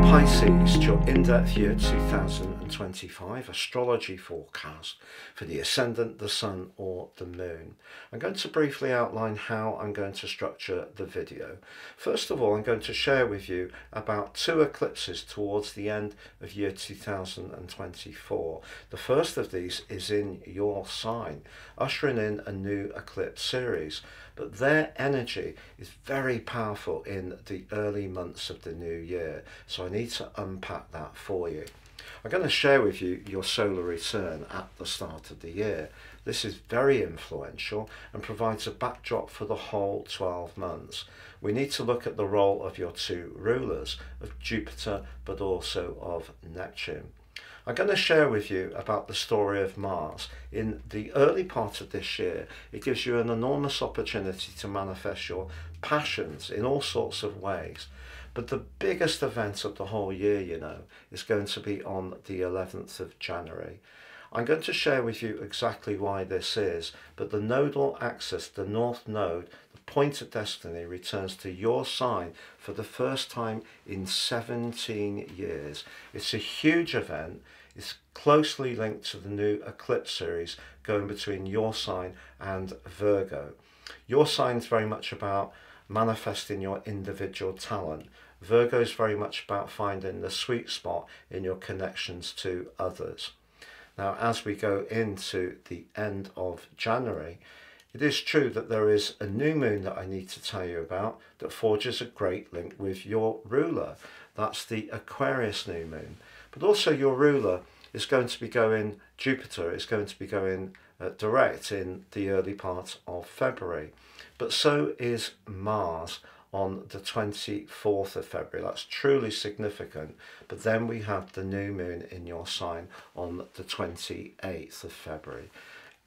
Pisces, your in-depth year 2025 astrology forecast for the ascendant, the sun or the moon. I'm going to briefly outline how I'm going to structure the video. First of all, I'm going to share with you about two eclipses towards the end of year 2024. The first of these is in your sign, ushering in a new eclipse series, but their energy is very powerful in the early months of the new year, so I need to unpack that for you. I'm going to share with you your solar return at the start of the year. This is very influential and provides a backdrop for the whole 12 months. We need to look at the role of your two rulers, of Jupiter but also of Neptune. I'm going to share with you about the story of Mars. In the early part of this year, it gives you an enormous opportunity to manifest your passions in all sorts of ways. But the biggest event of the whole year, you know, is going to be on the 11th of January. I'm going to share with you exactly why this is, but the nodal axis, the North Node, the point of destiny, returns to your sign for the first time in 17 years. It's a huge event. It's closely linked to the new eclipse series going between your sign and Virgo. Your sign is very much about manifesting your individual talent. Virgo is very much about finding the sweet spot in your connections to others. Now, as we go into the end of January, it is true that there is a new moon that I need to tell you about that forges a great link with your ruler. That's the Aquarius new moon. But also your ruler is going to be going, Jupiter is going to be going direct in the early part of February. But so is Mars on the 24th of February. That's truly significant. But then we have the new moon in your sign on the 28th of February.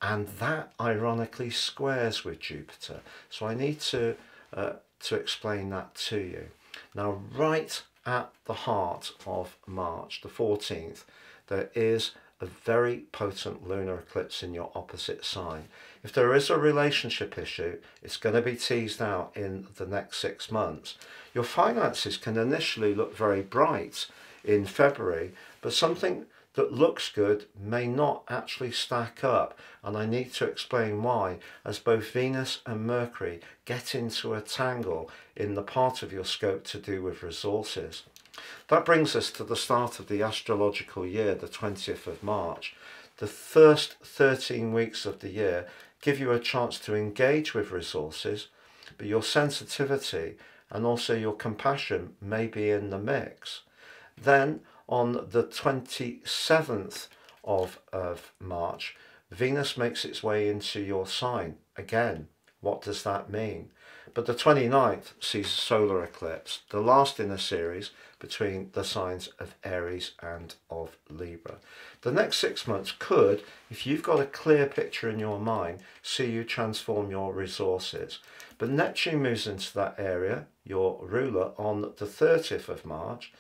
And that ironically squares with Jupiter. So I need to explain that to you. Now, right at the heart of March, the 14th, there is a very potent lunar eclipse in your opposite sign. If there is a relationship issue, it's going to be teased out in the next 6 months. Your finances can initially look very bright in February, but something that looks good may not actually stack up, and I need to explain why, as both Venus and Mercury get into a tangle in the part of your scope to do with resources. That brings us to the start of the astrological year, the 20th of March. The first 13 weeks of the year give you a chance to engage with resources, but your sensitivity and also your compassion may be in the mix. Then on the 27th of March, Venus makes its way into your sign. Again, what does that mean? But the 29th sees a solar eclipse, the last in a series between the signs of Aries and of Libra. The next 6 months could, if you've got a clear picture in your mind, see you transform your resources. But Neptune moves into that area, your ruler, on the 30th of March,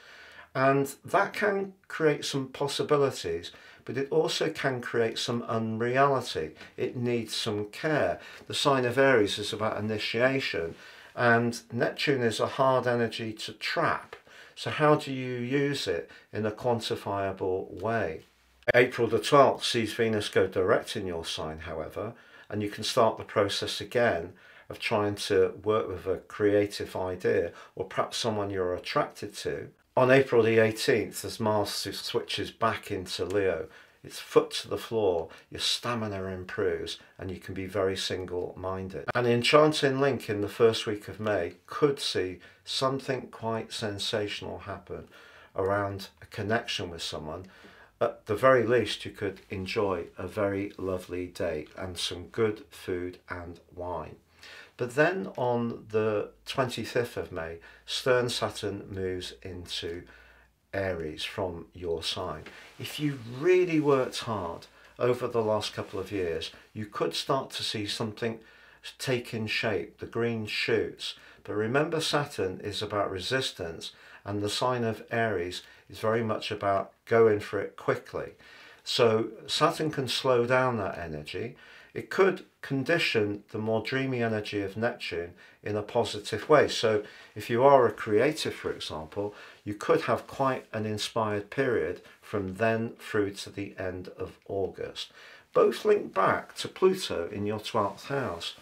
and that can create some possibilities, but it also can create some unreality. It needs some care. The sign of Aries is about initiation, and Neptune is a hard energy to trap. So how do you use it in a quantifiable way? April the 12th sees Venus go direct in your sign, however, and you can start the process again of trying to work with a creative idea or perhaps someone you're attracted to. On April the 18th, as Mars switches back into Leo, it's foot to the floor, your stamina improves, and you can be very single-minded. An enchanting link in the first week of May could see something quite sensational happen around a connection with someone. At the very least, you could enjoy a very lovely date and some good food and wine. But then on the 25th of May, stern Saturn moves into Aries from your sign. If you really worked hard over the last couple of years, you could start to see something taking shape, the green shoots. But remember, Saturn is about resistance, and the sign of Aries is very much about going for it quickly. So Saturn can slow down that energy. It could condition the more dreamy energy of Neptune in a positive way. So if you are a creative, for example, you could have quite an inspired period from then through to the end of August. Both link back to Pluto in your 12th house.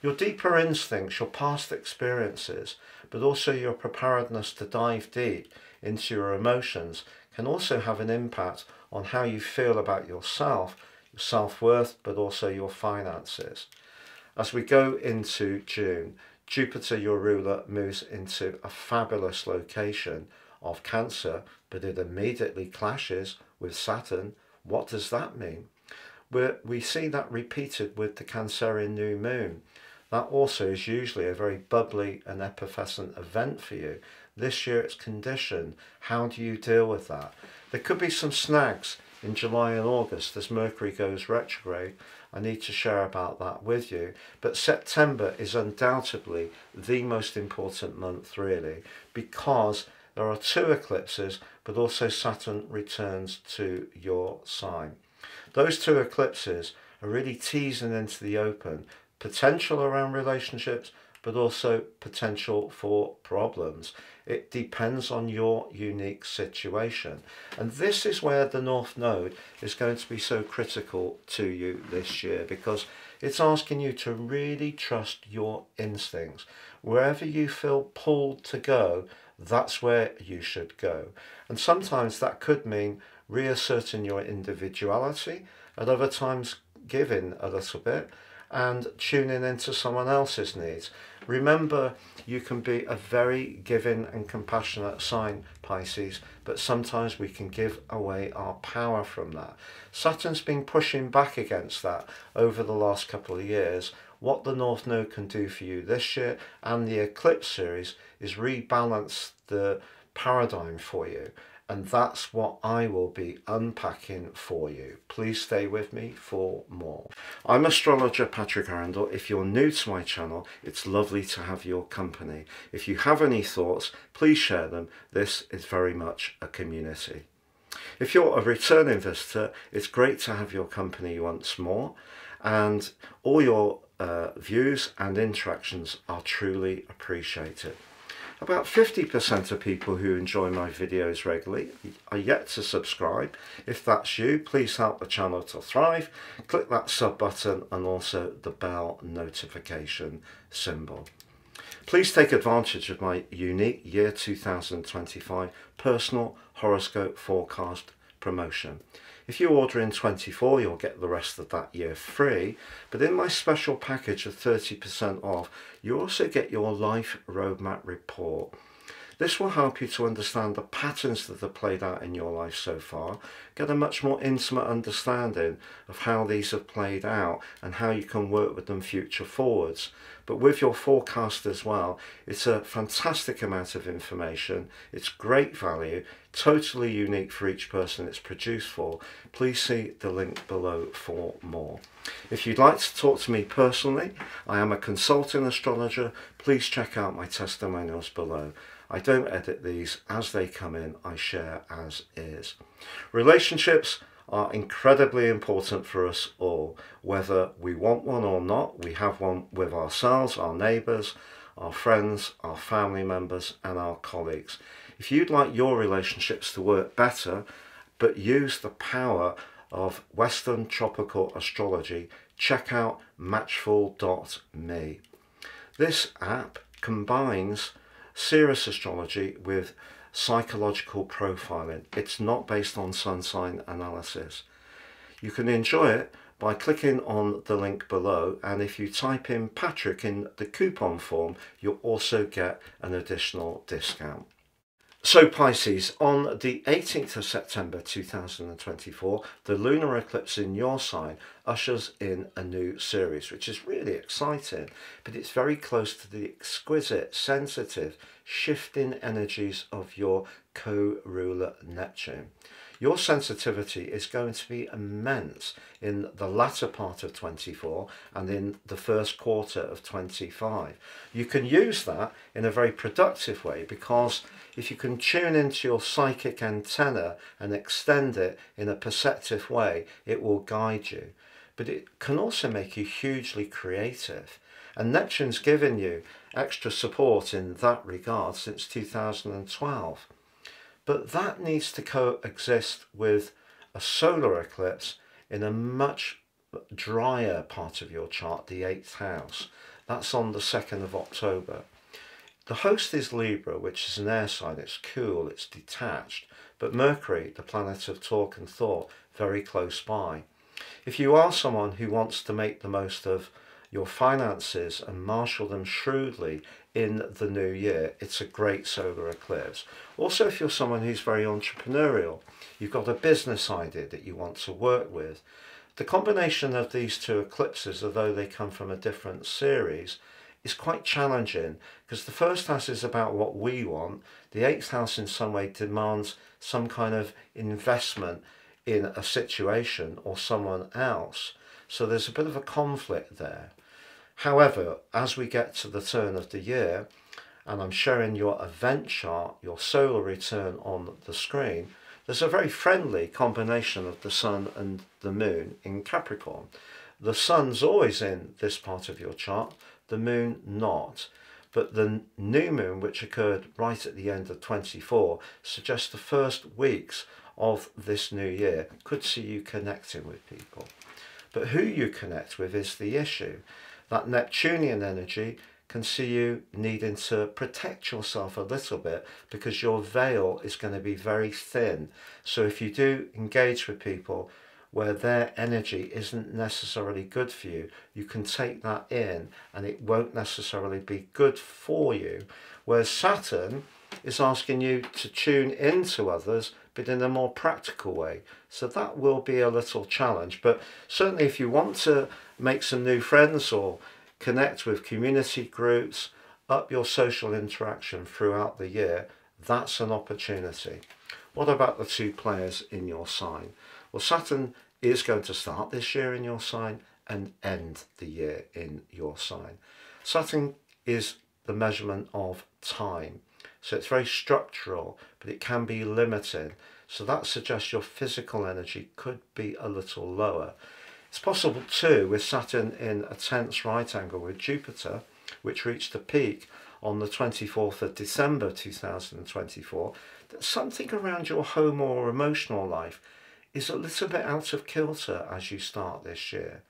Your deeper instincts, your past experiences, but also your preparedness to dive deep into your emotions can also have an impact on how you feel about yourself, your self-worth, but also your finances. As we go into June, Jupiter, your ruler, moves into a fabulous location of Cancer, but it immediately clashes with Saturn. What does that mean? We see that repeated with the Cancerian new moon. That also is usually a very bubbly and effervescent event for you. This year it's conditioned. How do you deal with that? There could be some snags in July and August as Mercury goes retrograde. I need to share about that with you. But September is undoubtedly the most important month, really, because there are 2 eclipses, but also Saturn returns to your sign. Those 2 eclipses are really teasing into the open potential around relationships, but also potential for problems. It depends on your unique situation. And this is where the North Node is going to be so critical to you this year, because it's asking you to really trust your instincts. Wherever you feel pulled to go, that's where you should go. And sometimes that could mean reasserting your individuality, at other times giving a little bit, and tuning into someone else's needs. Remember, you can be a very giving and compassionate sign, Pisces, but sometimes we can give away our power from that. Saturn's been pushing back against that over the last couple of years. What the North Node can do for you this year and the eclipse series is rebalance the paradigm for you. And that's what I will be unpacking for you. Please stay with me for more. I'm astrologer Patrick Arundell. If you're new to my channel, it's lovely to have your company. If you have any thoughts, please share them. This is very much a community. If you're a returning visitor, it's great to have your company once more. And all your views and interactions are truly appreciated. About 50% of people who enjoy my videos regularly are yet to subscribe. If that's you, please help the channel to thrive. Click that sub button and also the bell notification symbol. Please take advantage of my unique year 2025 personal horoscope forecast promotion. If you order in 24, you'll get the rest of that year free, but in my special package of 30% off, you also get your life roadmap report. This will help you to understand the patterns that have played out in your life so far, get a much more intimate understanding of how these have played out and how you can work with them future forwards. But with your forecast as well, it's a fantastic amount of information, it's great value, totally unique for each person it's produced for. Please see the link below for more. If you'd like to talk to me personally, I am a consulting astrologer. Please check out my testimonials below. I don't edit these. As they come in, I share as is. Relationships are incredibly important for us all. Whether we want one or not, we have one with ourselves, our neighbours, our friends, our family members and our colleagues. If you'd like your relationships to work better, but use the power of Western tropical astrology, check out matchful.me. This app combines serious astrology with psychological profiling. It's not based on sun sign analysis. You can enjoy it by clicking on the link below, and if you type in Patrick in the coupon form, you'll also get an additional discount. So Pisces, on the 18th of September 2024, the lunar eclipse in your sign ushers in a new series, which is really exciting, but it's very close to the exquisite, sensitive, shifting energies of your co-ruler Neptune. your sensitivity is going to be immense in the latter part of 24 and in the first quarter of 25. You can use that in a very productive way, because if you can tune into your psychic antenna and extend it in a perceptive way, it will guide you. But it can also make you hugely creative. And Neptune's given you extra support in that regard since 2012. But that needs to coexist with a solar eclipse in a much drier part of your chart, the 8th house. That's on the 2nd of October. The host is Libra, which is an air sign. It's cool, it's detached. But Mercury, the planet of talk and thought, very close by. If you are someone who wants to make the most of your finances and marshal them shrewdly in the new year, it's a great solar eclipse. Also, if you're someone who's very entrepreneurial, you've got a business idea that you want to work with, the combination of these two eclipses, although they come from a different series, is quite challenging, because the first house is about what we want. The 8th house in some way demands some kind of investment in a situation or someone else. So there's a bit of a conflict there. However, as we get to the turn of the year, and I'm showing your event chart, your solar return on the screen, there's a very friendly combination of the Sun and the Moon in Capricorn. The Sun's always in this part of your chart, the Moon not. But the new moon, which occurred right at the end of 24, suggests the first weeks of this new year could see you connecting with people. But who you connect with is the issue. That Neptunian energy can see you needing to protect yourself a little bit, because your veil is going to be very thin. So if you do engage with people where their energy isn't necessarily good for you, you can take that in and it won't necessarily be good for you. Whereas Saturn is asking you to tune into others, but in a more practical way. So that will be a little challenge. But certainly if you want to make some new friends or connect with community groups, up your social interaction throughout the year, that's an opportunity. What about the two players in your sign? Well, Saturn is going to start this year in your sign and end the year in your sign. Saturn is the measurement of time. So it's very structural, but it can be limited. So that suggests your physical energy could be a little lower. It's possible too, with Saturn in a tense right angle with Jupiter, which reached a peak on the 24th of December 2024, that something around your home or emotional life is a little bit out of kilter as you start this year.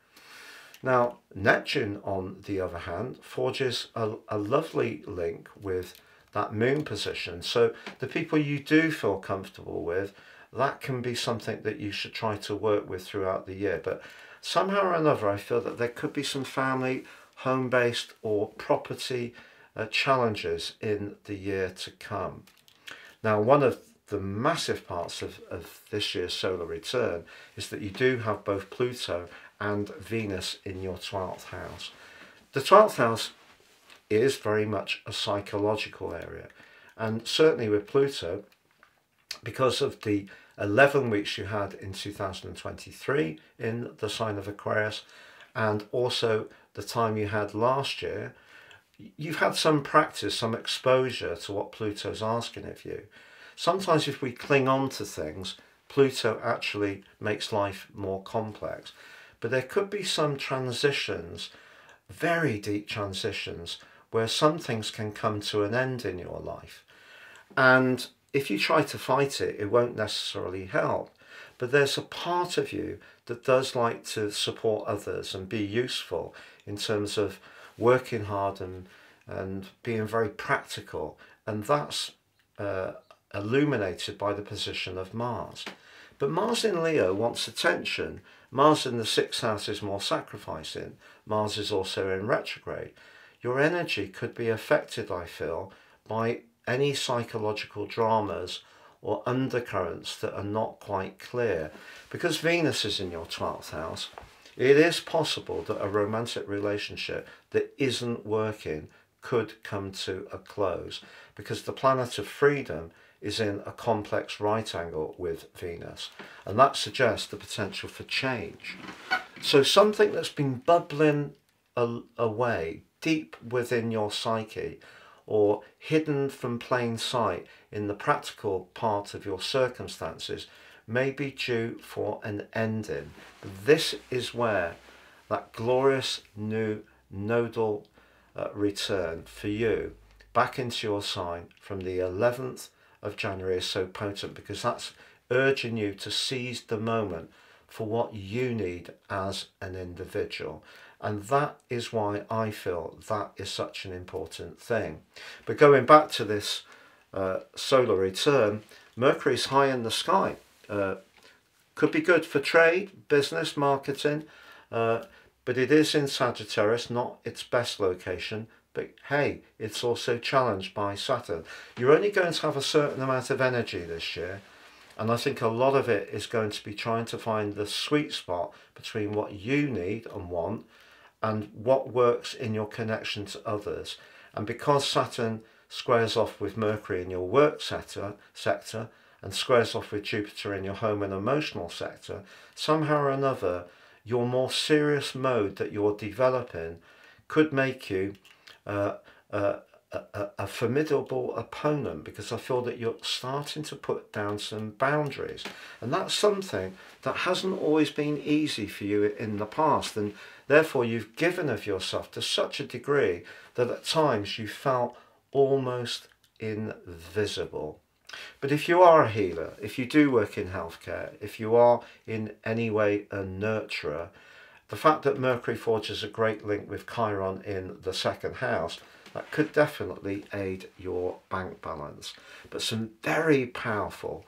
Now, Neptune, on the other hand, forges a lovely link with that moon position. So the people you do feel comfortable with, that can be something that you should try to work with throughout the year. But somehow or another, I feel that there could be some family, home-based or property challenges in the year to come. Now, one of the massive parts of this year's solar return is that you do have both Pluto and Venus in your 12th house. The 12th house is very much a psychological area, and certainly with Pluto, because of the 11 weeks you had in 2023 in the sign of Aquarius, and also the time you had last year, you've had some practice, some exposure to what Pluto's asking of you. Sometimes if we cling on to things, Pluto actually makes life more complex. But there could be some transitions, very deep transitions, where some things can come to an end in your life. And if you try to fight it, it won't necessarily help. But there's a part of you that does like to support others and be useful in terms of working hard and being very practical. And that's illuminated by the position of Mars. But Mars in Leo wants attention. Mars in the 6th house is more sacrificing. Mars is also in retrograde. Your energy could be affected, I feel, by any psychological dramas or undercurrents that are not quite clear. Because Venus is in your 12th house, it is possible that a romantic relationship that isn't working could come to a close, because the planet of freedom is in a complex right angle with Venus, and that suggests the potential for change. So something that's been bubbling away deep within your psyche, or hidden from plain sight in the practical part of your circumstances, may be due for an ending. This is where that glorious new nodal return for you back into your sign from the 11th of January is so potent, because that's urging you to seize the moment for what you need as an individual. And that is why I feel that is such an important thing. But going back to this solar return, Mercury is high in the sky. Could be good for trade, business, marketing, but it is in Sagittarius, not its best location. But hey, it's also challenged by Saturn. You're only going to have a certain amount of energy this year, and I think a lot of it is going to be trying to find the sweet spot between what you need and want and what works in your connection to others. And because Saturn squares off with Mercury in your work sector and squares off with Jupiter in your home and emotional sector, somehow or another, your more serious mode that you're developing could make you a formidable opponent, because I feel that you're starting to put down some boundaries, and that's something that hasn't always been easy for you in the past, and therefore you've given of yourself to such a degree that at times you felt almost invisible. But if you are a healer, if you do work in healthcare, if you are in any way a nurturer, the fact that Mercury forges a great link with Chiron in the second house, that could definitely aid your bank balance. But some very powerful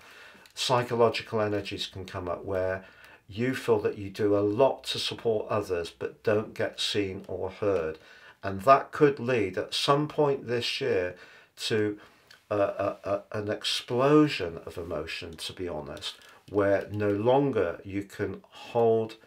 psychological energies can come up where you feel that you do a lot to support others but don't get seen or heard. And that could lead at some point this year to an explosion of emotion, to be honest, where no longer you can hold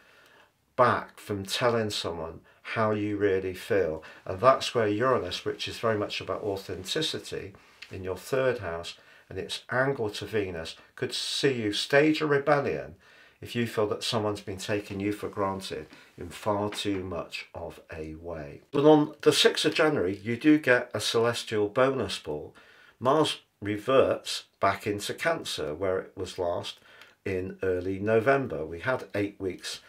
back from telling someone how you really feel. And that's where Uranus, which is very much about authenticity in your third house, and its angle to Venus, could see you stage a rebellion if you feel that someone's been taking you for granted in far too much of a way. But on the 6th of January, you do get a celestial bonus ball. Mars reverts back into Cancer, where it was last in early November. We had 8 weeks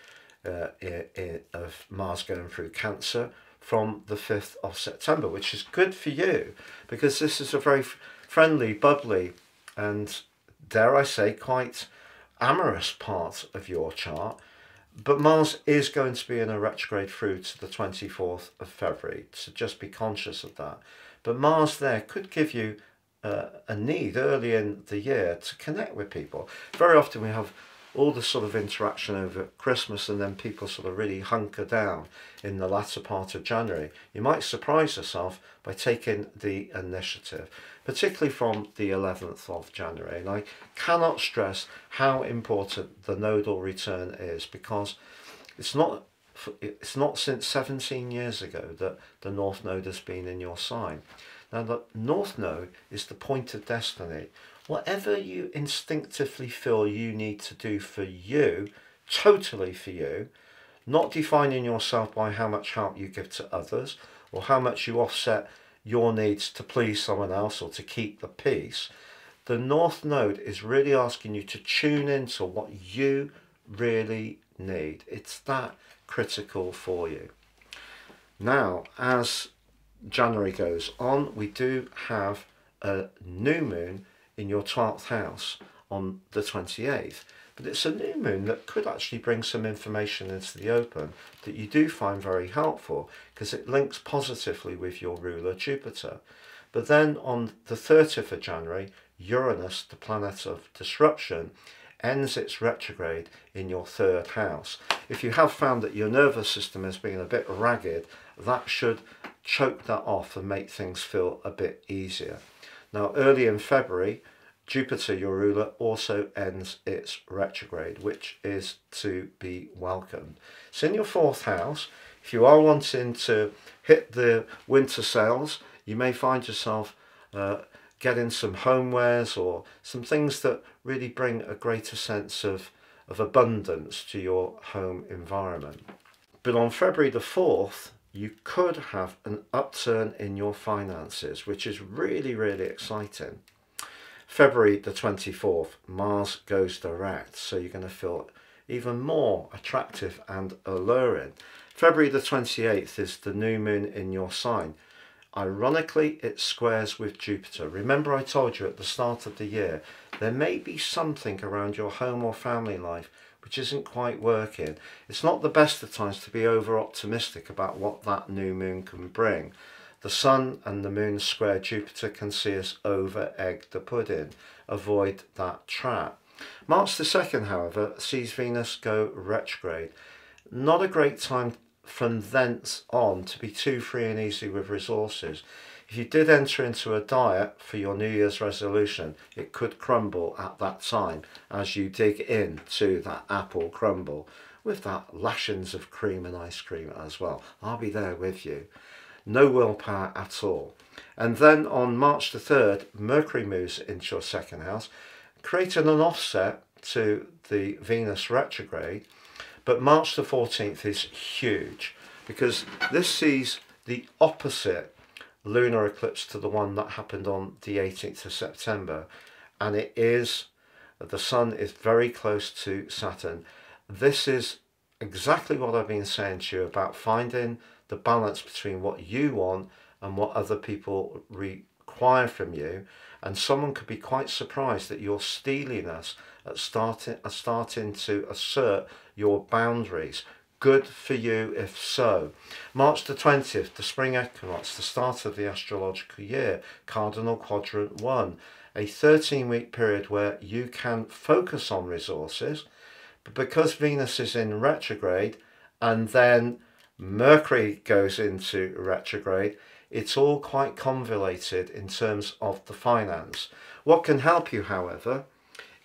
of Mars going through Cancer from the 5th of September, which is good for you, because this is a very friendly, bubbly, and dare I say quite amorous part of your chart. But Mars is going to be in a retrograde through to the 24th of February, so just be conscious of that. But Mars there could give you a need early in the year to connect with people. Very often we have all the sort of interaction over Christmas, and then people sort of really hunker down in the latter part of January. You might surprise yourself by taking the initiative, particularly from the 11th of January. And I cannot stress how important the nodal return is, because it's not since 17 years ago that the North Node has been in your sign. Now, the North Node is the point of destiny. Whatever you instinctively feel you need to do for you, totally for you, not defining yourself by how much help you give to others or how much you offset your needs to please someone else or to keep the peace. The North Node is really asking you to tune into what you really need. It's that critical for you. Now, as January goes on, we do have a new moon in your 12th house on the 28th, but it's a new moon that could actually bring some information into the open that you do find very helpful, because it links positively with your ruler Jupiter. But then on the 30th of January, Uranus, the planet of disruption, ends its retrograde in your third house. If you have found that your nervous system has been a bit ragged, that should choke that off and make things feel a bit easier. Now, early in February, Jupiter, your ruler, also ends its retrograde, which is to be welcomed. So in your fourth house, if you are wanting to hit the winter sales, you may find yourself getting some homewares or some things that really bring a greater sense of abundance to your home environment. But on February the 4th, you could have an upturn in your finances, which is really, really exciting. February the 24th, Mars goes direct, so you're going to feel even more attractive and alluring. February the 28th is the new moon in your sign. Ironically, it squares with Jupiter. Remember I told you at the start of the year, there may be something around your home or family life which isn't quite working. It's not the best of times to be over optimistic about what that new moon can bring. The sun and the moon square Jupiter can see us over egg the pudding. Avoid that trap. March the 2nd, however, sees Venus go retrograde. Not a great time from thence on to be too free and easy with resources. If you did enter into a diet for your New Year's resolution, it could crumble at that time as you dig into that apple crumble with that lashings of cream and ice cream as well. I'll be there with you. No willpower at all. And then on March the 3rd, Mercury moves into your second house, creating an offset to the Venus retrograde. But March the 14th is huge because this sees the opposite lunar eclipse to the one that happened on the 18th of September. And it is, the sun is very close to Saturn. This is exactly what I've been saying to you about finding the balance between what you want and what other people require from you. And someone could be quite surprised that your steeliness at starting to assert your boundaries. Good for you if so. March the 20th, the spring equinox, the start of the astrological year, cardinal quadrant 1, a 13-week period where you can focus on resources, but because Venus is in retrograde and then Mercury goes into retrograde, it's all quite convoluted in terms of the finance. What can help you, however,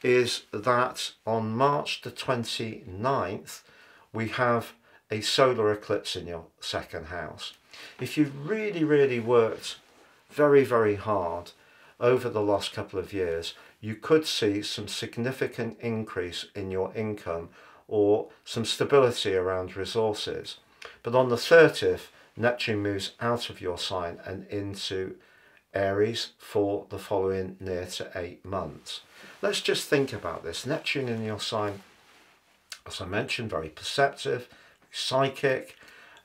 is that on March the 29th, we have a solar eclipse in your second house. If you've really, really worked very, very hard over the last couple of years, you could see some significant increase in your income or some stability around resources. But on the 30th, Neptune moves out of your sign and into Aries for the following near to 8 months. Let's just think about this. Neptune in your sign, as I mentioned, very perceptive, psychic,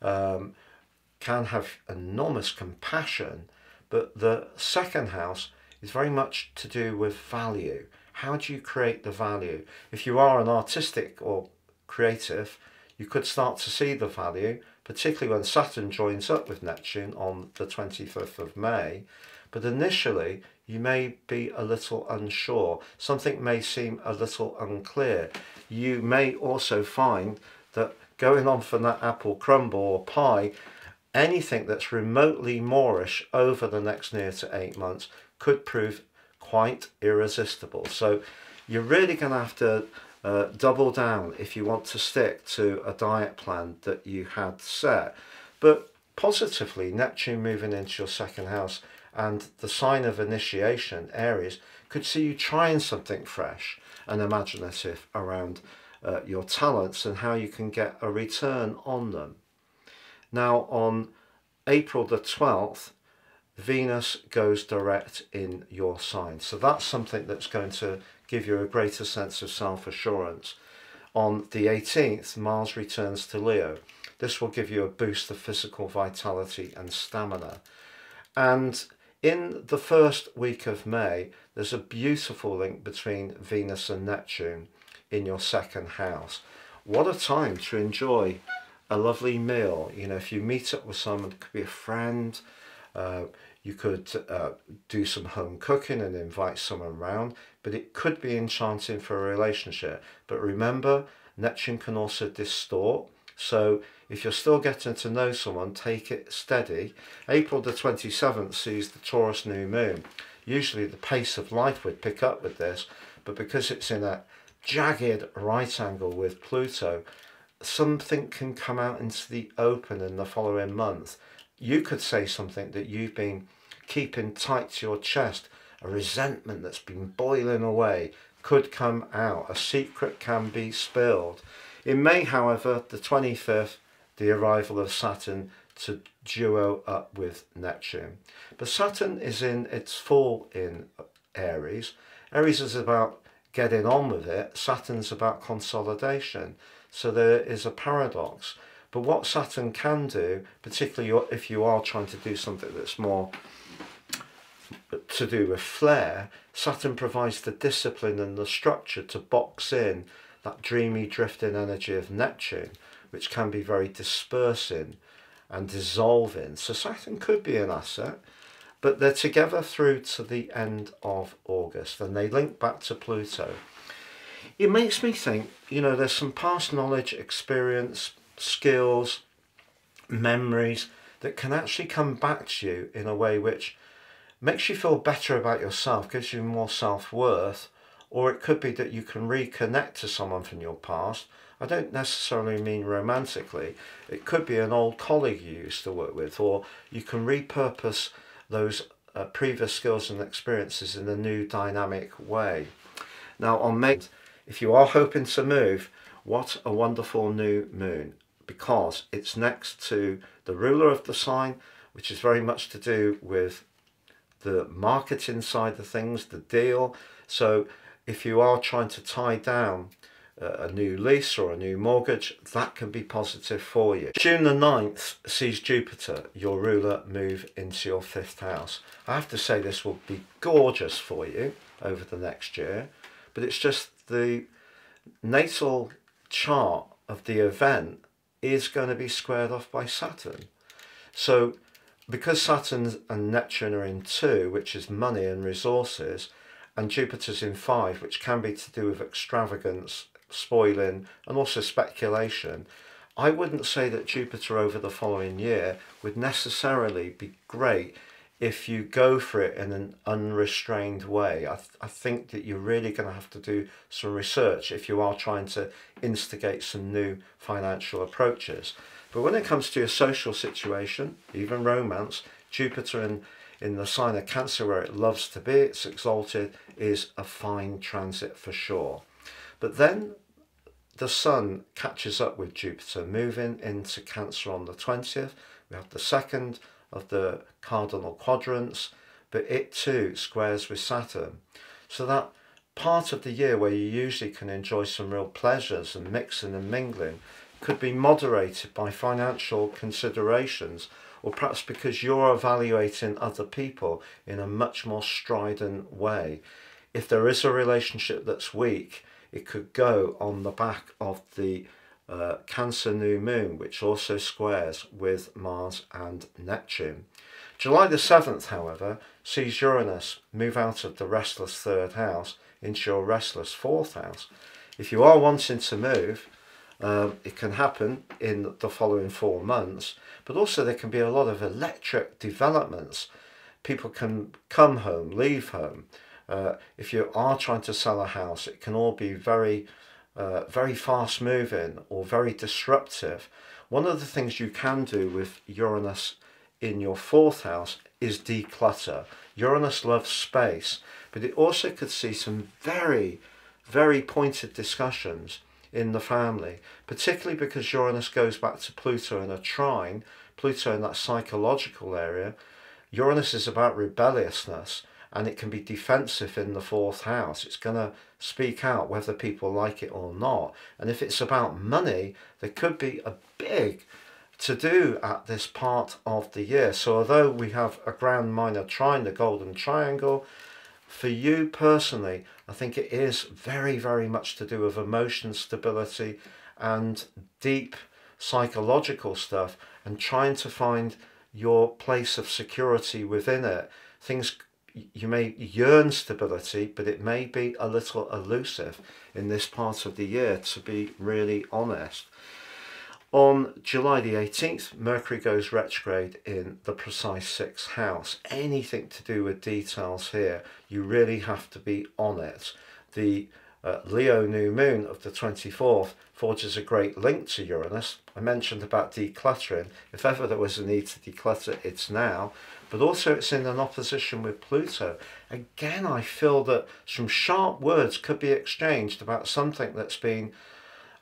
can have enormous compassion, but the second house is very much to do with value. How do you create the value? If you are an artistic or creative, you could start to see the value, particularly when Saturn joins up with Neptune on the 25th of May. But initially, you may be a little unsure. Something may seem a little unclear. You may also find that going on for that apple crumble or pie, anything that's remotely Moorish over the next near to 8 months could prove quite irresistible. So you're really going to have to double down if you want to stick to a diet plan that you had set. But positively, Neptune moving into your second house and the sign of initiation, Aries, could see you trying something fresh and imaginative around your talents and how you can get a return on them. Now on April the 12th, Venus goes direct in your sign. So that's something that's going to give you a greater sense of self-assurance. On the 18th, Mars returns to Leo. This will give you a boost of physical vitality and stamina. And in the first week of May, there's a beautiful link between Venus and Neptune in your second house. What a time to enjoy a lovely meal. You know, if you meet up with someone, it could be a friend, you could do some home cooking and invite someone around, but it could be enchanting for a relationship. But remember, Neptune can also distort. So if you're still getting to know someone, take it steady. April the 27th sees the Taurus new moon. Usually the pace of life would pick up with this, but because it's in a jagged right angle with Pluto, something can come out into the open in the following month. You could say something that you've been keeping tight to your chest a resentment that's been boiling away could come out. A secret can be spilled. In May, however, the 25th, the arrival of Saturn to duo up with Neptune. But Saturn is in its full in Aries. Aries is about getting on with it. Saturn's about consolidation. So there is a paradox. But what Saturn can do, particularly if you are trying to do something that's more to do with flair, Saturn provides the discipline and the structure to box in that dreamy drifting energy of Neptune, which can be very dispersing and dissolving. So Saturn could be an asset, but they're together through to the end of August, and they link back to Pluto. It makes me think, you know, there's some past knowledge, experience, skills, memories that can actually come back to you in a way which makes you feel better about yourself, gives you more self-worth, or it could be that you can reconnect to someone from your past. I don't necessarily mean romantically. It could be an old colleague you used to work with, or you can repurpose those previous skills and experiences in a new dynamic way. Now on May, if you are hoping to move, what a wonderful new moon, because it's next to the ruler of the sign, which is very much to do with the marketing side of things, the deal. So if you are trying to tie down a new lease or a new mortgage, that can be positive for you. June the 9th sees Jupiter, your ruler, move into your 5th house. I have to say this will be gorgeous for you over the next year, but it's just the natal chart of the event is going to be squared off by Saturn. So because Saturn and Neptune are in 2, which is money and resources, and Jupiter's in 5, which can be to do with extravagance, spoiling, and also speculation, I wouldn't say that Jupiter over the following year would necessarily be great if you go for it in an unrestrained way. I think that you're really going to have to do some research if you are trying to instigate some new financial approaches. But when it comes to your social situation, even romance, Jupiter in the sign of Cancer, where it loves to be, it's exalted, is a fine transit for sure. But then the Sun catches up with Jupiter, moving into Cancer on the 20th. We have the second of the cardinal quadrants, but it too squares with Saturn. So that part of the year where you usually can enjoy some real pleasures and mixing and mingling could be moderated by financial considerations, or perhaps because you're evaluating other people in a much more strident way. If there is a relationship that's weak, it could go on the back of the Cancer new moon, which also squares with Mars and Neptune. July the 7th, however, sees Uranus move out of the restless 3rd house into your restless 4th house. If you are wanting to move, it can happen in the following 4 months, but also there can be a lot of electric developments. People can come home, leave home. If you are trying to sell a house, it can all be very fast moving or very disruptive. One of the things you can do with Uranus in your 4th house is declutter. Uranus loves space, but it also could see some very, very pointed discussions in the family, particularly because Uranus goes back to Pluto in a trine, Pluto in that psychological area. Uranus is about rebelliousness, and it can be defensive in the 4th house. It's going to speak out whether people like it or not. And if it's about money, there could be a big to do at this part of the year. So although we have a grand minor trine, the golden triangle, for you personally, I think it is very, very much to do with emotion stability and deep psychological stuff, and trying to find your place of security within it. Things, you may yearn stability, but it may be a little elusive in this part of the year, to be really honest. On July the 18th, Mercury goes retrograde in the precise 6th house. Anything to do with details here, you really have to be on it. The Leo new moon of the 24th forges a great link to Uranus. I mentioned about decluttering. If ever there was a need to declutter, it's now. But also it's in an opposition with Pluto. Again, I feel that some sharp words could be exchanged about something that's been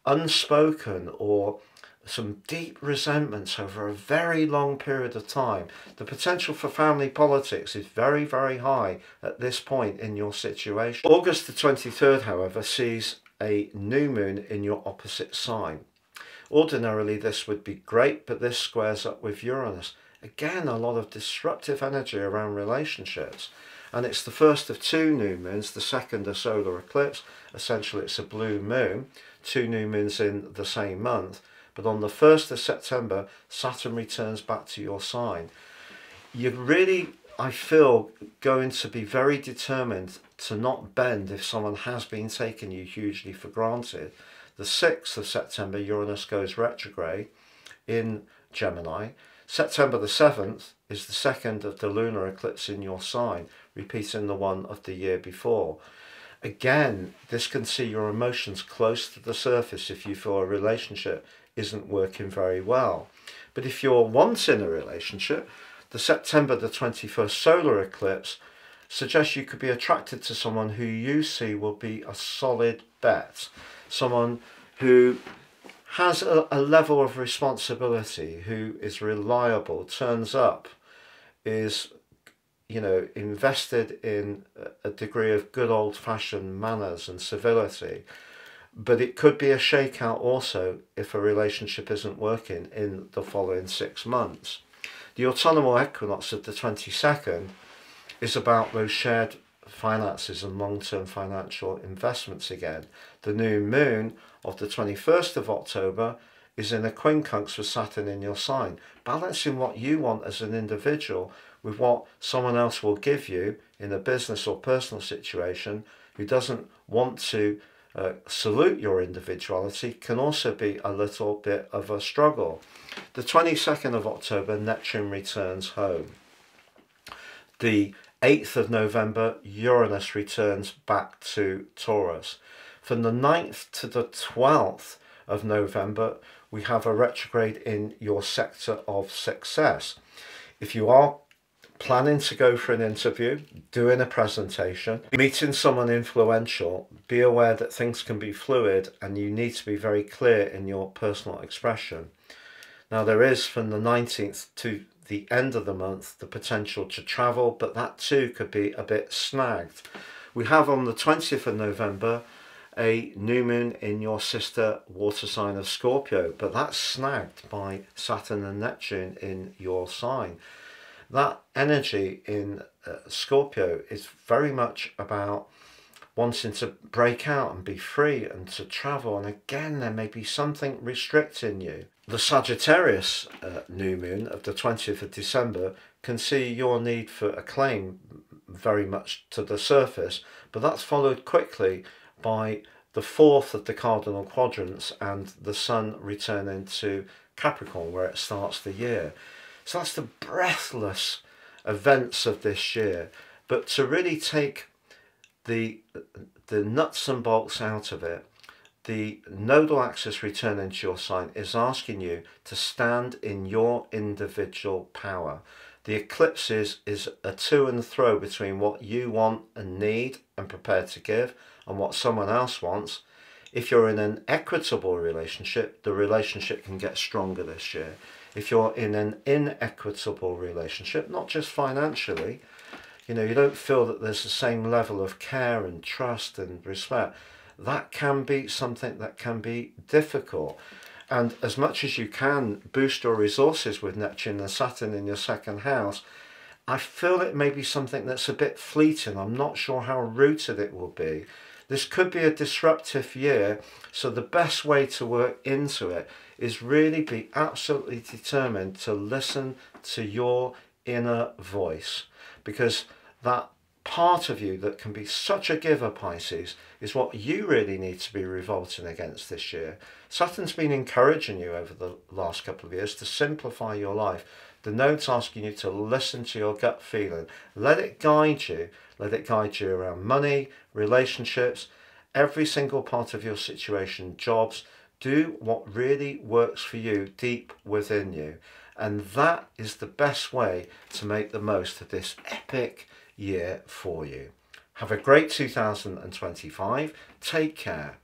unspoken, or some deep resentments over a very long period of time. The potential for family politics is very, very high at this point in your situation. August the 23rd, however, sees a new moon in your opposite sign. Ordinarily this would be great, but this squares up with Uranus. Again, a lot of disruptive energy around relationships. And it's the first of two new moons, the second a solar eclipse. Essentially it's a blue moon, two new moons in the same month. But on the 1st of September, Saturn returns back to your sign. You're really, I feel, going to be very determined to not bend if someone has been taking you hugely for granted. The 6th of September, Uranus goes retrograde in Gemini. September the 7th is the second of the lunar eclipse in your sign, repeating the one of the year before. Again, this can see your emotions close to the surface if you feel a relationship isn't working very well. But if you're wanting a relationship, the September the 21st solar eclipse suggests you could be attracted to someone who you see will be a solid bet. Someone who has a level of responsibility, who is reliable, turns up, is, you know, invested in a degree of good old-fashioned manners and civility. But it could be a shakeout also if a relationship isn't working in the following 6 months. The autumnal equinox of the 22nd is about those shared finances and long-term financial investments again. The new moon of the 21st of October is in a quincunx with Saturn in your sign, balancing what you want as an individual with what someone else will give you in a business or personal situation who doesn't want to salute your individuality can also be a little bit of a struggle. The 22nd of October, Neptune returns home. The 8th of November, Uranus returns back to Taurus. From the 9th to the 12th of November, we have a retrograde in your sector of success. If you are planning to go for an interview, doing a presentation, meeting someone influential, be aware that things can be fluid and you need to be very clear in your personal expression. Now there is, from the 19th to the end of the month, the potential to travel, but that too could be a bit snagged. We have on the 20th of November a new moon in your sister water sign of Scorpio, but that's snagged by Saturn and Neptune in your sign. That energy in Scorpio is very much about wanting to break out and be free and to travel, and again there may be something restricting you. The Sagittarius new moon of the 20th of December can see your need for acclaim very much to the surface, but that's followed quickly by the 4th of the cardinal quadrants and the Sun returning to Capricorn where it starts the year. So that's the breathless events of this year. But to really take the nuts and bolts out of it, the nodal axis returning to your sign is asking you to stand in your individual power. The eclipses is a to and fro between what you want and need and prepared to give and what someone else wants. If you're in an equitable relationship, the relationship can get stronger this year. If you're in an inequitable relationship, not just financially, you know, you don't feel that there's the same level of care and trust and respect, that can be something that can be difficult. And as much as you can boost your resources with Neptune and Saturn in your second house, I feel it may be something that's a bit fleeting. I'm not sure how rooted it will be. This could be a disruptive year, so the best way to work into it is really be absolutely determined to listen to your inner voice, because that part of you that can be such a giver, Pisces, is what you really need to be revolting against this year. Saturn's been encouraging you over the last couple of years to simplify your life. The node's asking you to listen to your gut feeling. Let it guide you. Let it guide you around money, relationships, every single part of your situation, jobs. Do what really works for you deep within you. And that is the best way to make the most of this epic year for you. Have a great 2025. Take care.